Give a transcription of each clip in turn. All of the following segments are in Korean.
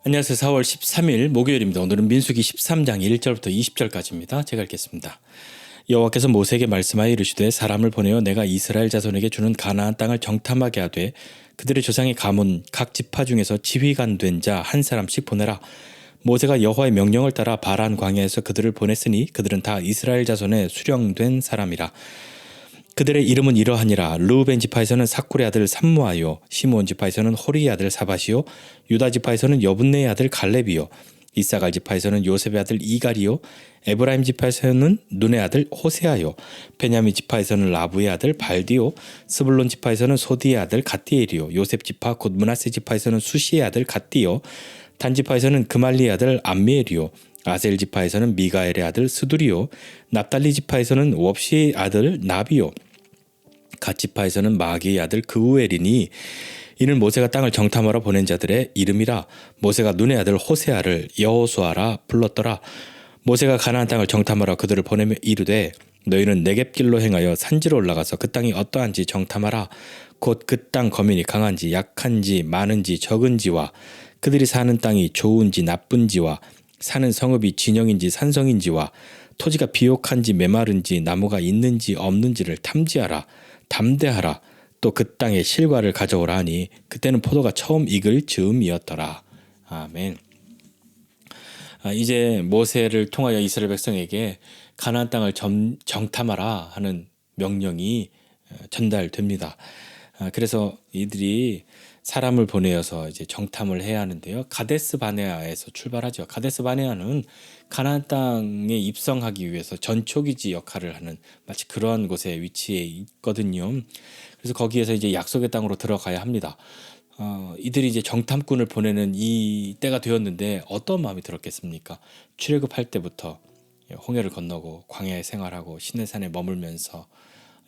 안녕하세요. 4월 13일 목요일입니다. 오늘은 민수기 13장 1절부터 20절까지입니다. 제가 읽겠습니다. 여호와께서 모세에게 말씀하여 이르시되 사람을 보내어 내가 이스라엘 자손에게 주는 가나안 땅을 정탐하게 하되 그들의 조상의 가문 각 지파 중에서 지휘관 된 자 한 사람씩 보내라. 모세가 여호와의 명령을 따라 바란 광야에서 그들을 보냈으니 그들은 다 이스라엘 자손의 수령된 사람이라. 그들의 이름은 이러하니라. 르우벤 지파에서는 사쿨의 아들 삼무아요, 시므온 지파에서는 호리의 아들 사밧이요, 유다 지파에서는 여분네의 아들 갈렙이요, 이사갈 지파에서는 요셉의 아들 이갈이요, 에브라임 지파에서는 눈의 아들 호세아요, 베냐민 지파에서는 라부의 아들 발디요, 스불론 지파에서는 소디의 아들 갓디엘이요, 요셉 지파 곧 므낫세 지파에서는 수시의 아들 갓디요, 단 지파에서는 그말리의 아들 암미엘이요, 아셀 지파에서는 미가엘의 아들 스두리요, 납달리 지파에서는 웁시의 아들 나비요, 갓 지파에서는 마기의 아들 그우엘이니 이는 모세가 땅을 정탐하러 보낸 자들의 이름이라. 모세가 눈의 아들 호세아를 여호수아라 불렀더라. 모세가 가나안 땅을 정탐하러 그들을 보내며 이르되 너희는 네겝길로 행하여 산지로 올라가서 그 땅이 어떠한지 정탐하라. 곧 그 땅 거민이 강한지 약한지 많은지 적은지와 그들이 사는 땅이 좋은지 나쁜지와 사는 성읍이 진영인지 산성인지와 토지가 비옥한지 메마른지 나무가 있는지 없는지를 탐지하라. 담대하라. 또 그 땅의 실과를 가져오라 하니 그때는 포도가 처음 익을 즈음이었더라. 아멘. 이제 모세를 통하여 이스라엘 백성에게 가나안 땅을 정탐하라 하는 명령이 전달됩니다. 그래서 이들이 사람을 보내어서 이제 정탐을 해야 하는데요. 가데스 바네아에서 출발하죠. 가데스 바네아는 가나안 땅에 입성하기 위해서 전초기지 역할을 하는 마치 그러한 곳에 위치해 있거든요. 그래서 거기에서 이제 약속의 땅으로 들어가야 합니다. 이들이 이제 정탐꾼을 보내는 이 때가 되었는데 어떤 마음이 들었겠습니까? 출애굽할 때부터 홍해를 건너고 광야에 생활하고 시내산에 머물면서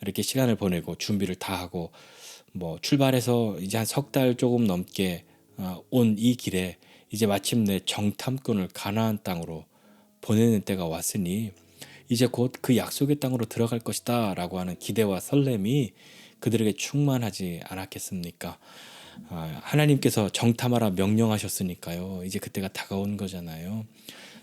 이렇게 시간을 보내고 준비를 다 하고 출발해서 이제 한 석 달 조금 넘게 온 이 길에 이제 마침내 정탐꾼을 가나안 땅으로 보내는 때가 왔으니 이제 곧 그 약속의 땅으로 들어갈 것이다 라고 하는 기대와 설렘이 그들에게 충만하지 않았겠습니까? 하나님께서 정탐하라 명령하셨으니까요. 이제 그때가 다가온 거잖아요.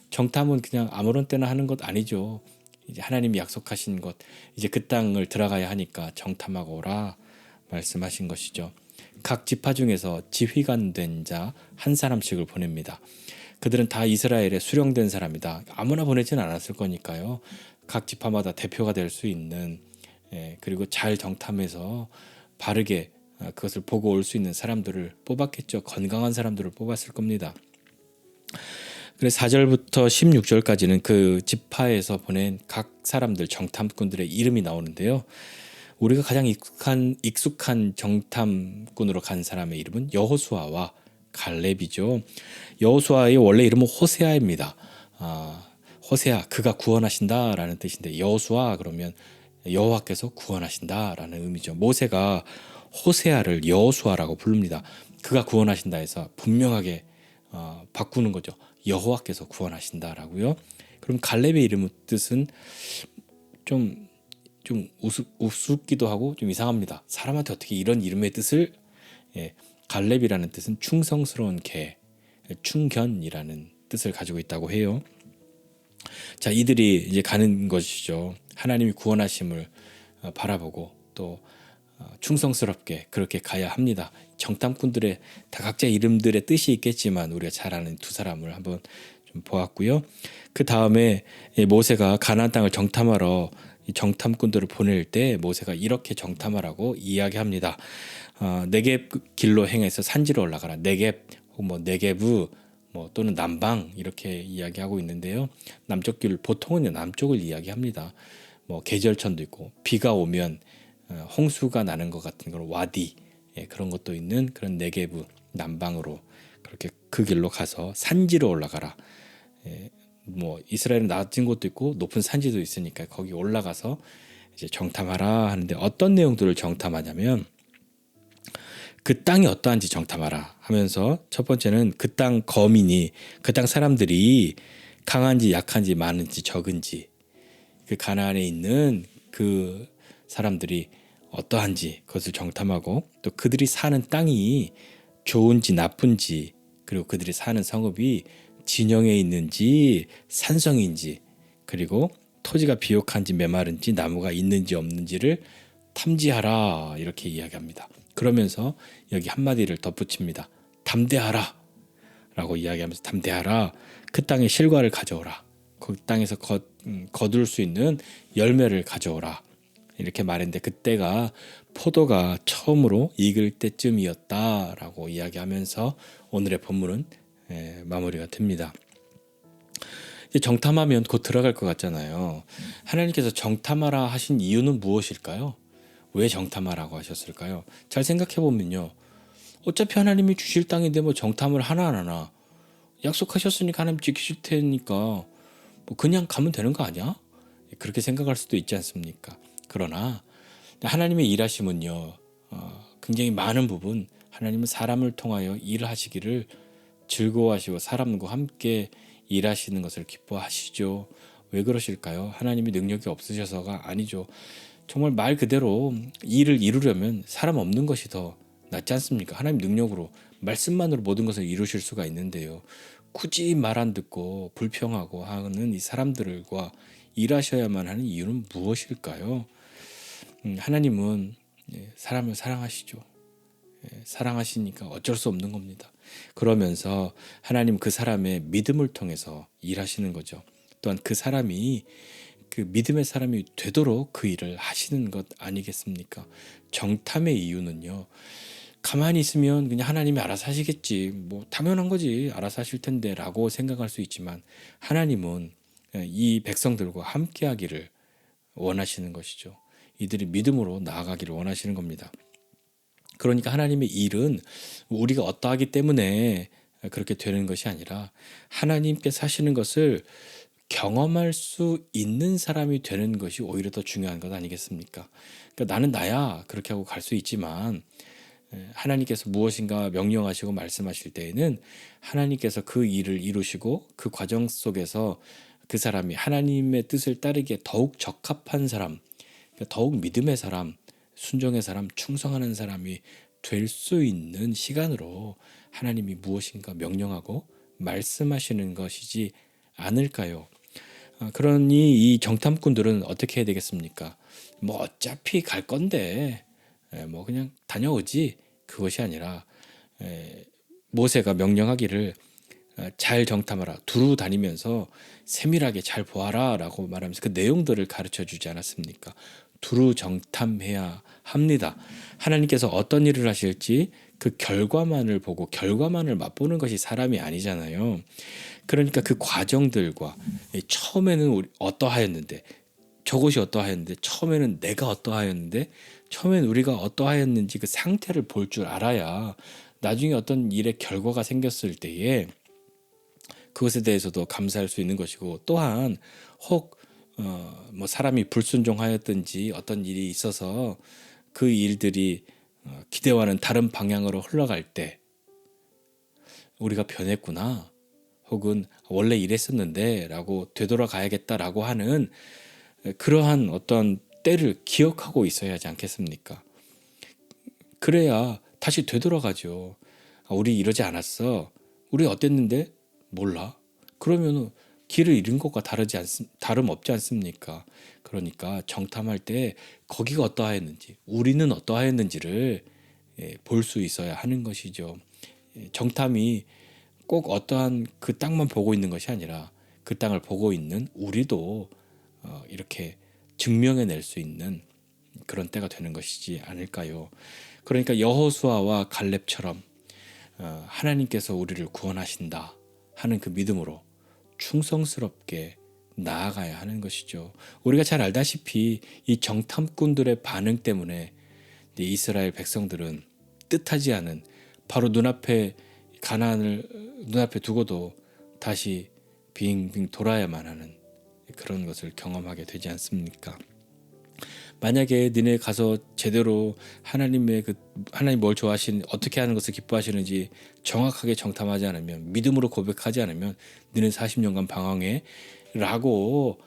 정탐은 그냥 아무런 때나 하는 것 아니죠. 이제 하나님이 약속하신 것, 이제 그 땅을 들어가야 하니까 정탐하고 오라 말씀하신 것이죠. 각 지파 중에서 지휘관 된 자 한 사람씩을 보냅니다. 그들은 다 이스라엘의 수령된 사람이다. 아무나 보내지는 않았을 거니까요. 각 지파마다 대표가 될 수 있는 그리고 잘 정탐해서 바르게 그것을 보고 올 수 있는 사람들을 뽑았겠죠. 건강한 사람들을 뽑았을 겁니다. 그래서 4절부터 16절까지는 그 지파에서 보낸 각 사람들 정탐꾼들의 이름이 나오는데요. 우리가 가장 익숙한 정탐꾼으로 간 사람의 이름은 여호수아와 갈렙이죠. 여호수아의 원래 이름은 호세아입니다. 호세아, 그가 구원하신다라는 뜻인데 여호수아 그러면 여호와께서 구원하신다라는 의미죠. 모세가 호세아를 여호수아라고 부릅니다. 그가 구원하신다 해서 분명하게 바꾸는 거죠. 여호와께서 구원하신다라고요. 그럼 갈렙의 이름 뜻은 좀 우습기도 하고 좀 이상합니다. 사람한테 어떻게 이런 이름의 뜻을 갈렙이라는 뜻은 충성스러운 개, 충견이라는 뜻을 가지고 있다고 해요. 자, 이들이 이제 가는 것이죠. 하나님이 구원하심을 바라보고 또 충성스럽게 그렇게 가야 합니다. 정탐꾼들의 다 각자 이름들의 뜻이 있겠지만 우리가 잘 아는 두 사람을 한번 좀 보았고요. 그 다음에 모세가 가나안 땅을 정탐하러 정탐꾼들을 보낼 때 모세가 이렇게 정탐하라고 이야기합니다. 네겝 길로 행해서 산지로 올라가라. 네겝 혹 네겝브 또는 남방 이렇게 이야기하고 있는데요. 남쪽 길 보통은 남쪽을 이야기합니다. 계절천도 있고 비가 오면 홍수가 나는 것 같은 그런 와디 그런 것도 있는 그런 네겝브 남방으로 그렇게 그 길로 가서 산지로 올라가라. 이스라엘은 낮은 곳도 있고 높은 산지도 있으니까 거기 올라가서 이제 정탐하라 하는데 어떤 내용들을 정탐하냐면 그 땅이 어떠한지 정탐하라 하면서 첫 번째는 그 땅 거민이 그 땅 사람들이 강한지 약한지 많은지 적은지 그 가나안에 있는 그 사람들이 어떠한지 그것을 정탐하고 또 그들이 사는 땅이 좋은지 나쁜지 그리고 그들이 사는 성읍이 진영에 있는지 산성인지, 그리고 토지가 비옥한지 메마른지 나무가 있는지 없는지를 탐지하라, 이렇게 이야기합니다. 그러면서 여기 한마디를 덧붙입니다. 담대하라 라고 이야기하면서, 담대하라, 그 땅의 실과를 가져오라, 그 땅에서 거둘 수 있는 열매를 가져오라, 이렇게 말했는데, 그때가 포도가 처음으로 익을 때쯤이었다라고 이야기하면서 오늘의 본문은 마무리가 됩니다. 이제 정탐하면 곧 들어갈 것 같잖아요. 하나님께서 정탐하라 하신 이유는 무엇일까요? 왜 정탐하라고 하셨을까요? 잘 생각해 보면요, 어차피 하나님이 주실 땅인데 뭐 정탐을 하나 안 하나, 약속하셨으니까 하나님 지키실 테니까 뭐 그냥 가면 되는 거 아니야? 그렇게 생각할 수도 있지 않습니까? 그러나 하나님의 일하심은요, 굉장히 많은 부분 하나님은 사람을 통하여 일하시기를 즐거워하시고 사람과 함께 일하시는 것을 기뻐하시죠. 왜 그러실까요? 하나님이 능력이 없으셔서가 아니죠. 정말 말 그대로 일을 이루려면 사람 없는 것이 더 낫지 않습니까? 하나님 능력으로, 말씀만으로 모든 것을 이루실 수가 있는데요, 굳이 말 안 듣고 불평하고 하는 이 사람들과 일하셔야만 하는 이유는 무엇일까요? 하나님은 사람을 사랑하시죠. 사랑하시니까 어쩔 수 없는 겁니다. 그러면서 하나님 그 사람의 믿음을 통해서 일하시는 거죠. 또한 그 사람이, 그 믿음의 사람이 되도록 그 일을 하시는 것 아니겠습니까? 정탐의 이유는요, 가만히 있으면 그냥 하나님이 알아서 하시겠지, 뭐 당연한 거지, 알아서 하실 텐데 라고 생각할 수 있지만, 하나님은 이 백성들과 함께 하기를 원하시는 것이죠. 이들이 믿음으로 나아가기를 원하시는 겁니다. 그러니까 하나님의 일은 우리가 어떠하기 때문에 그렇게 되는 것이 아니라, 하나님께 사시는 것을 경험할 수 있는 사람이 되는 것이 오히려 더 중요한 것 아니겠습니까? 그러니까 나는 나야 그렇게 하고 갈 수 있지만, 하나님께서 무엇인가 명령하시고 말씀하실 때에는 하나님께서 그 일을 이루시고 그 과정 속에서 그 사람이 하나님의 뜻을 따르기에 더욱 적합한 사람, 더욱 믿음의 사람, 순종의 사람, 충성하는 사람이 될 수 있는 시간으로 하나님이 무엇인가 명령하고 말씀하시는 것이지 않을까요? 그러니 이 정탐꾼들은 어떻게 해야 되겠습니까? 뭐 어차피 갈 건데 뭐 그냥 다녀오지, 그것이 아니라 모세가 명령하기를 잘 정탐하라, 두루 다니면서 세밀하게 잘 보아라 라고 말하면서 그 내용들을 가르쳐 주지 않았습니까? 두루 정탐해야 합니다. 하나님께서 어떤 일을 하실지 그 결과만을 보고 결과만을 맛보는 것이 사람이 아니잖아요. 그러니까 그 과정들과, 처음에는 우리 어떠하였는데, 저것이 어떠하였는데, 처음에는 내가 어떠하였는데, 처음에는 우리가 어떠하였는지 그 상태를 볼 줄 알아야 나중에 어떤 일의 결과가 생겼을 때에 그것에 대해서도 감사할 수 있는 것이고, 또한 혹 뭐 사람이 불순종하였든지 어떤 일이 있어서 그 일들이 기대와는 다른 방향으로 흘러갈 때 우리가 변했구나, 혹은 원래 이랬었는데 라고 되돌아가야겠다라고 하는 그러한 어떤 때를 기억하고 있어야 하지 않겠습니까? 그래야 다시 되돌아가죠. 우리 이러지 않았어, 우리 어땠는데? 몰라. 그러면 길을 잃은 것과 다름없지 않습니까? 그러니까 정탐할 때 거기가 어떠하였는지, 우리는 어떠하였는지를 볼 수 있어야 하는 것이죠. 정탐이 꼭 어떠한 그 땅만 보고 있는 것이 아니라 그 땅을 보고 있는 우리도 이렇게 증명해낼 수 있는 그런 때가 되는 것이지 않을까요? 그러니까 여호수아와 갈렙처럼 하나님께서 우리를 구원하신다 하는 그 믿음으로 충성스럽게 나아가야 하는 것이죠. 우리가 잘 알다시피 이 정탐꾼들의 반응 때문에 이스라엘 백성들은 뜻하지 않은, 바로 눈앞에 가나안을 눈앞에 두고도 다시 빙빙 돌아야만 하는 그런 것을 경험하게 되지 않습니까? 만약에 니네 가서 제대로 하나님 뭘 좋아하시는, 어떻게 하는 것을 기뻐하시는지 정확하게 정탐하지 않으면, 믿음으로 고백하지 않으면 니네 40년간 방황해 라고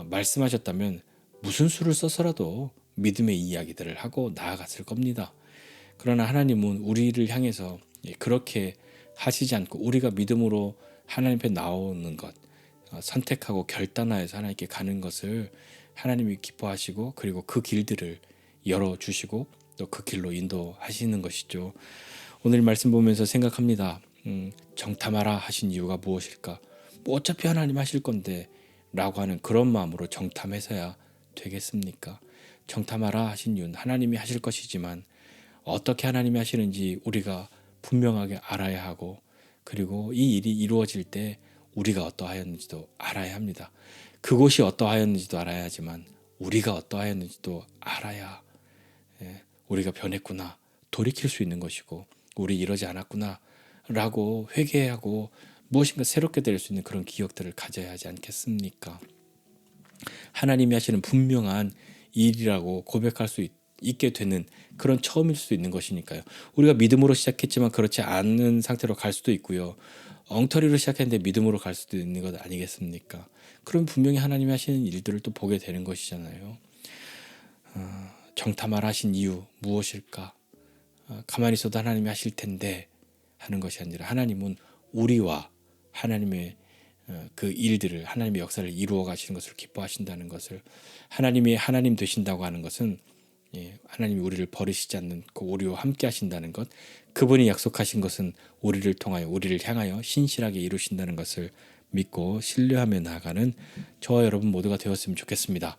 말씀하셨다면 무슨 수를 써서라도 믿음의 이야기들을 하고 나아갔을 겁니다. 그러나 하나님은 우리를 향해서 그렇게 하시지 않고 우리가 믿음으로 하나님 앞에 나오는 것, 선택하고 결단하여서 하나님께 가는 것을 하나님이 기뻐하시고 그리고 그 길들을 열어주시고 또 그 길로 인도하시는 것이죠. 오늘 말씀 보면서 생각합니다. 정탐하라 하신 이유가 무엇일까? 뭐 어차피 하나님 하실 건데 라고 하는 그런 마음으로 정탐해서야 되겠습니까? 정탐하라 하신 이유는 하나님이 하실 것이지만 어떻게 하나님이 하시는지 우리가 분명하게 알아야 하고 그리고 이 일이 이루어질 때 우리가 어떠하였는지도 알아야 합니다. 그곳이 어떠하였는지도 알아야 하지만 우리가 어떠하였는지도 알아야 우리가 변했구나 돌이킬 수 있는 것이고 우리 이러지 않았구나 라고 회개하고 무엇인가 새롭게 될 수 있는 그런 기억들을 가져야 하지 않겠습니까? 하나님이 하시는 분명한 일이라고 고백할 수 있게 되는 그런 처음일 수도 있는 것이니까요. 우리가 믿음으로 시작했지만 그렇지 않은 상태로 갈 수도 있고요. 엉터리로 시작했는데 믿음으로 갈 수도 있는 것 아니겠습니까? 그럼 분명히 하나님이 하시는 일들을 또 보게 되는 것이잖아요. 정탐하라 하신 이유 무엇일까? 가만히 있어도 하나님이 하실 텐데 하는 것이 아니라 하나님은 우리와 하나님의 그 일들을 하나님의 역사를 이루어 가시는 것을 기뻐하신다는 것을 하나님이 하나님 되신다고 하는 것은 하나님이 우리를 버리시지 않고 우리와 함께 하신다는 것 그분이 약속하신 것은 우리를 통하여 우리를 향하여 신실하게 이루신다는 것을 믿고 신뢰하며 나아가는 저와 여러분 모두가 되었으면 좋겠습니다.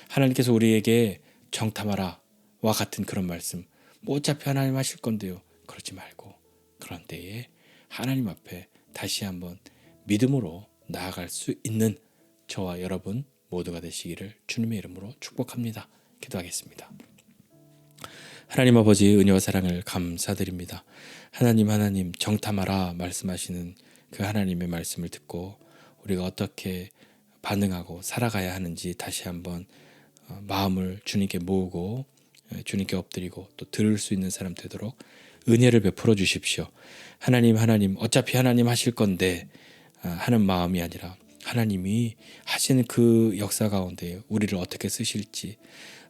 하나님께서 우리에게 정탐하라 와 같은 그런 말씀 뭐 어차피 하나님 하실 건데요. 그러지 말고 그런 때에 하나님 앞에 다시 한번 믿음으로 나아갈 수 있는 저와 여러분 모두가 되시기를 주님의 이름으로 축복합니다. 기도하겠습니다. 하나님 아버지 은혜와 사랑을 감사드립니다. 하나님 정탐하라 말씀하시는 그 하나님의 말씀을 듣고 우리가 어떻게 반응하고 살아가야 하는지 다시 한번 마음을 주님께 모으고 주님께 엎드리고 또 들을 수 있는 사람 되도록 은혜를 베풀어 주십시오. 하나님 어차피 하나님 하실 건데 하는 마음이 아니라 하나님이 하시는 그 역사 가운데 우리를 어떻게 쓰실지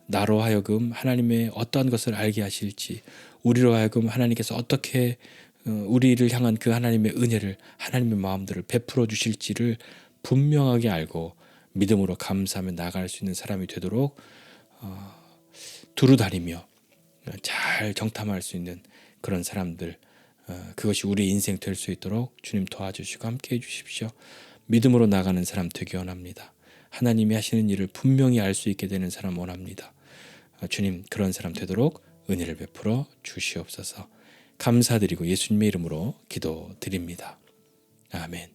나로 하여금 하나님의 어떠한 것을 알게 하실지 우리로 하여금 하나님께서 어떻게 우리를 향한 그 하나님의 은혜를 하나님의 마음들을 베풀어 주실지를 분명하게 알고 믿음으로 감사하며 나아갈 수 있는 사람이 되도록 두루다니며 잘 정탐할 수 있는 그런 사람들 그것이 우리 인생 될 수 있도록 주님 도와주시고 함께 해주십시오. 믿음으로 나가는 사람 되기 원합니다. 하나님이 하시는 일을 분명히 알 수 있게 되는 사람 원합니다. 주님 그런 사람 되도록 은혜를 베풀어 주시옵소서. 감사드리고 예수님의 이름으로 기도드립니다. 아멘.